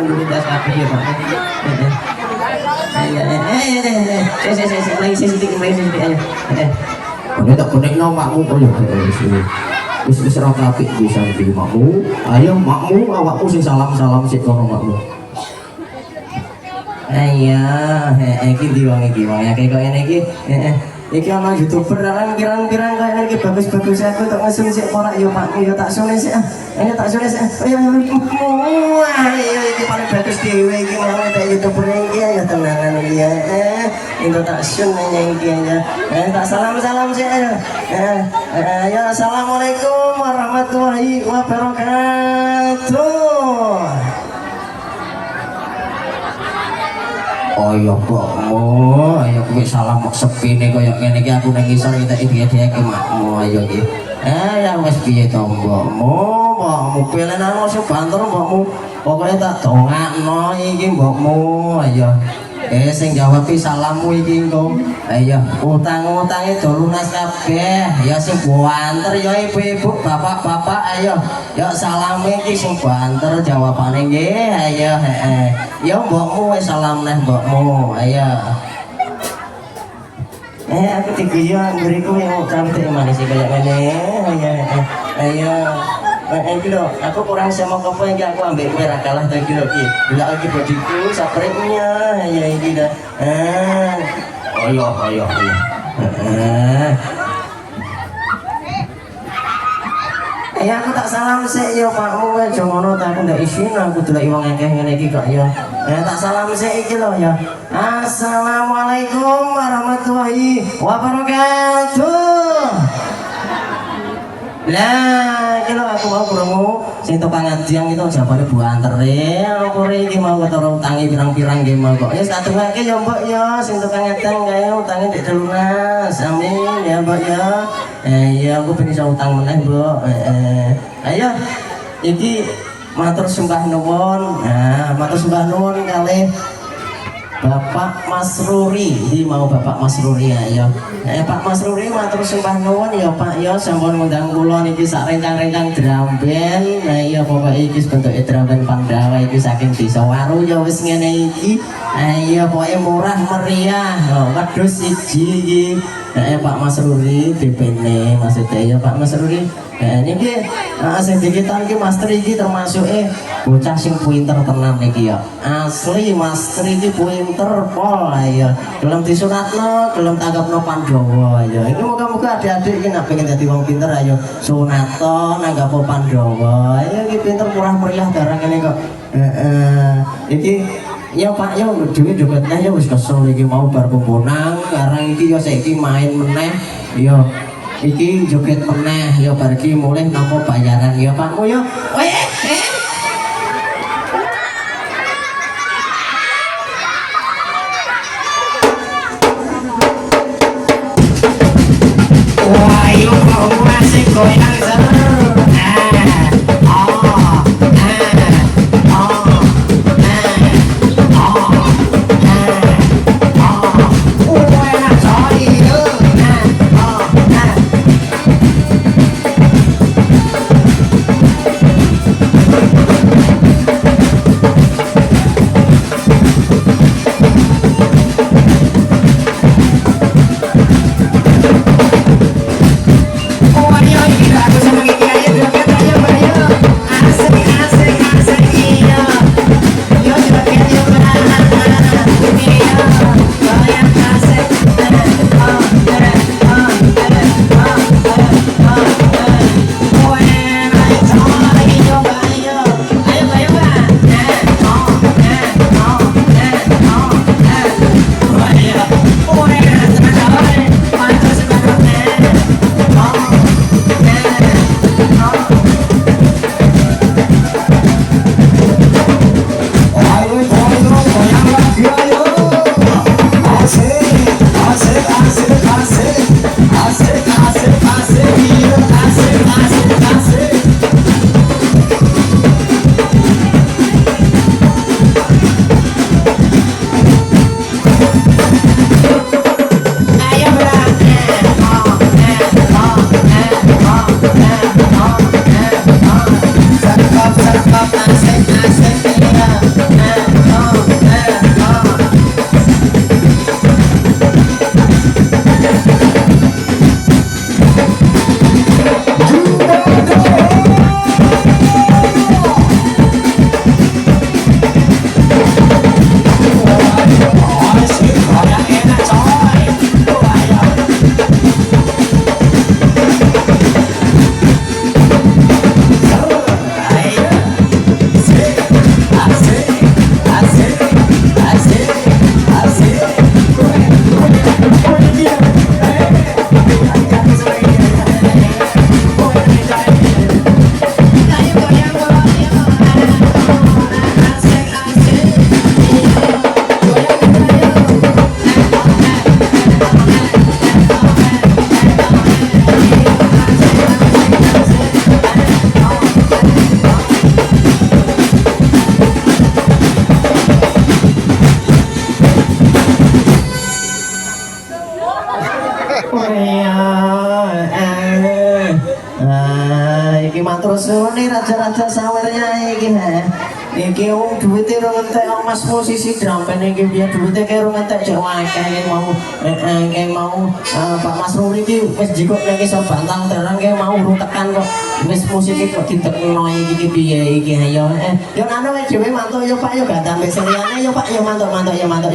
menurut das kabeh ya Pak. Ayo ayo. Kono tak konekno makmu koyo wis ora apik bisa iki makmu. Ayo makmu awakmu sing salam-salam sik kono makmu. Ayo, iki diwang ya kayak ngene iki. Iki ana YouTuber lan pirang-pirang kaya iki bagus-bagus aku tak ngesun sik ora yo Pak yo tak sune sik. Ini tak sune sik. Ayo iki paling bagus dhewe iki mau tak YouTuber iki ya tenanan iki ya. Itu tak sun iki ya. Tak salam-salam sik ya. Ya assalamualaikum warahmatullahi wabarakatuh. Ayo mbokmu, ayo kowe salam sepine koyo ngene iki aku nang ngisor iki dhek-dhek makmu ayo iki. Ya wis piye to mbokmu pelenan sing banter mbokmu. Pokoke tak dongakno iki mbokmu ayo. Sing jawab salammu iki engko. Ayo utang-utange do lunas kabeh. Ya sing banter ya ibu-ibu, bapak-bapak ayo. Ya salame iki sing banter jawabane nggih. Ayo ya mbokmu wis salam neh mbokmu. Ayo. Aku diguyu ngriku yang cantik manis kaya ngene. Ayo. Iki lho, aku kurang sama kopo iki aku ambek kowe ra kalah ta iki lho iki. Delok iki bojiku saprenya ya iki dah. Ayo. Ya aku tak salam sik yo Pakmu aja ngono ta aku ndak isin aku delok wong akeh ngene iki kok ya. Tak salam sik iki lho ya. Assalamualaikum warahmatullahi wabarakatuh. Lah, kalau aku mau krungu sing tukang ngadiang itu jabane buantere, apa iki mau ketara utangi pirang-pirang nggih mau kok. Ya satungake ya Mbok ya, sing tukang ngadiang kae utange dik lunas. Amin ya Mbok ya. Ya aku ben iso utang meneh Mbok. Ayo. Iki matur sembah nuwun. Matur sembah nuwun kalih Bapak Masruri, ini mau Bapak Masruri ya. Pak Masruri matur sembah nuwun ya Pak ya sampun ngundang kula niki sak rencang-rencang drum band. Ya pokoke iki bentuke drum band Pandawa iki saking Desa Waru ya wis ngene iki. Ya pokoke murah meriah. Wedhus siji iki. Pak Masruri DP-ne maksudnya ya Pak Masruri. Niki sing digital iki master iki termasuk bocah sing pinter tenan niki ya. Asli master iki pinter pol ya. Gelem disunatno, gelem tanggapno Pandhawa ya. Iki muga-muga adik-adik iki nek pengen dadi wong pinter ayo sunato nanggapo Pandhawa. Ya iki pinter murah meriah barang ngene kok. Iki ya Pak ya dhewe jogetnya ya wis kesel iki mau bar pemponang karang iki ya saiki main meneh ya. Iki joget meneh ya bar iki mulih nampa bayaran ya Pakmu ya. Wah, yo kok masih goyang sana. sawernya iki ha. Iki wong duwite ora ngentek Mas posisi drum band iki biyen duwite kaya ora ngentek jek akeh mau Pak Mas Ruli iki wis jikok nek iso bantang terang kaya mau urung tekan kok wis musik iki kok ditekno iki piye iki ayo yo anu wae dhewe mantuk yo Pak yo gak tambah seriane yo Pak yo mantuk yo Pak yo mantuk